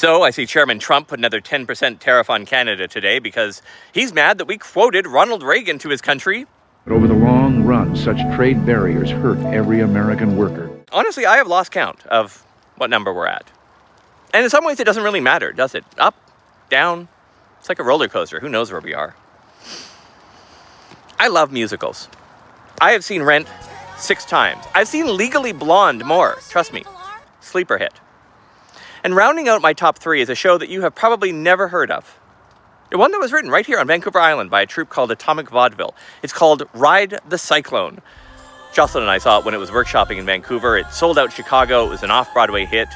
So I see Chairman Trump put another 10% tariff on Canada today because he's mad that we quoted Ronald Reagan to his country. But over the long run, such trade barriers hurt every American worker. Honestly, I have lost count of what number we're at. And in some ways, it doesn't really matter, does it? Up, down, it's like a roller coaster. Who knows where we are? I love musicals. I have seen Rent 6 times. I've seen Legally Blonde more, trust me. Sleeper hit. And rounding out my top 3 is a show that you have probably never heard of. One that was written right here on Vancouver Island by a troupe called Atomic Vaudeville. It's called Ride the Cyclone. Jocelyn and I saw it when it was workshopping in Vancouver. It sold out Chicago. It was an off-Broadway hit.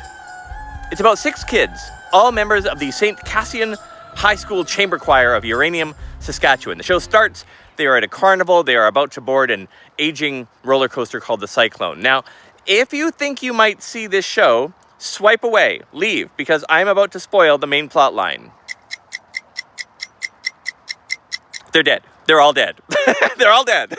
It's about 6 kids, all members of the St. Cassian High School Chamber Choir of Uranium, Saskatchewan. The show starts, they are at a carnival. They are about to board an aging roller coaster called the Cyclone. Now, if you think you might see this show, swipe away, leave, because I'm about to spoil the main plot line. They're dead. They're all dead. They're all dead.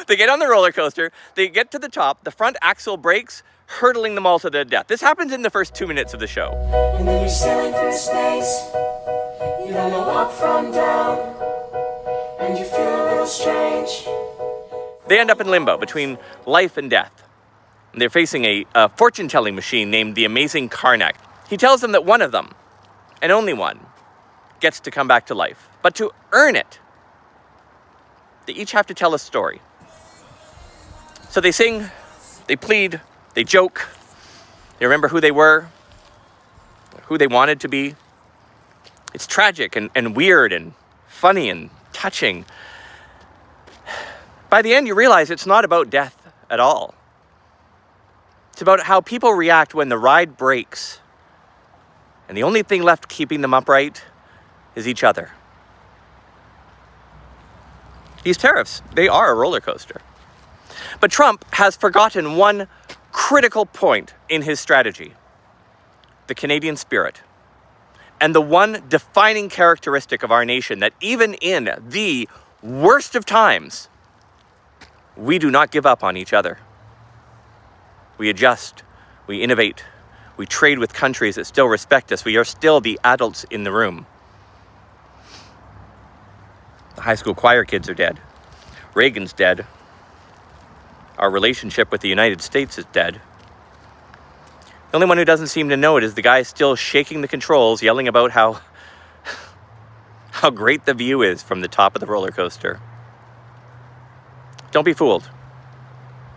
They get on the roller coaster, they get to the top, the front axle breaks, hurtling them all to their death. This happens in the first 2 minutes of the show. And then you're sailing through space, you don't know up from down, and you feel a little strange. They end up in limbo between life and death. And they're facing a fortune-telling machine named the Amazing Karnak. He tells them that one of them, and only one, gets to come back to life. But to earn it, they each have to tell a story. So they sing, they plead, they joke, they remember who they were, who they wanted to be. It's tragic and weird and funny and touching. By the end, you realize it's not about death at all. It's about how people react when the ride breaks, and the only thing left keeping them upright is each other. These tariffs, they are a roller coaster. But Trump has forgotten one critical point in his strategy: the Canadian spirit. And the one defining characteristic of our nation, that even in the worst of times, we do not give up on each other. We adjust, we innovate, we trade with countries that still respect us. We are still the adults in the room. The high school choir kids are dead. Reagan's dead. Our relationship with the United States is dead. The only one who doesn't seem to know it is the guy still shaking the controls, yelling about how great the view is from the top of the roller coaster. Don't be fooled.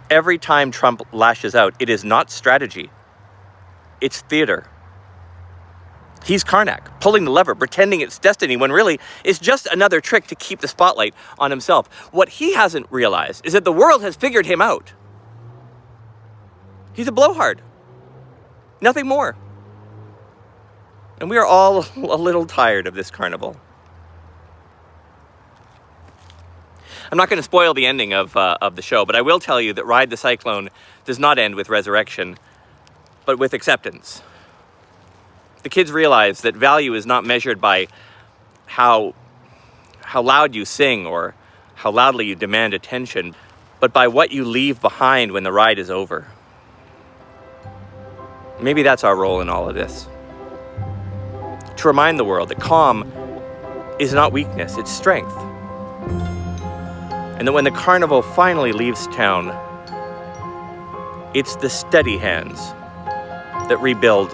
Every time Trump lashes out, it is not strategy. It's theater. He's Karnak, pulling the lever, pretending it's destiny, when really it's just another trick to keep the spotlight on himself. What he hasn't realized is that the world has figured him out. He's a blowhard. Nothing more. And we are all a little tired of this carnival. I'm not going to spoil the ending of the show, but I will tell you that Ride the Cyclone does not end with resurrection, but with acceptance. The kids realize that value is not measured by how loud you sing or how loudly you demand attention, but by what you leave behind when the ride is over. Maybe that's our role in all of this. To remind the world that calm is not weakness, it's strength. And that when the carnival finally leaves town, it's the steady hands that rebuild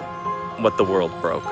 what the world broke.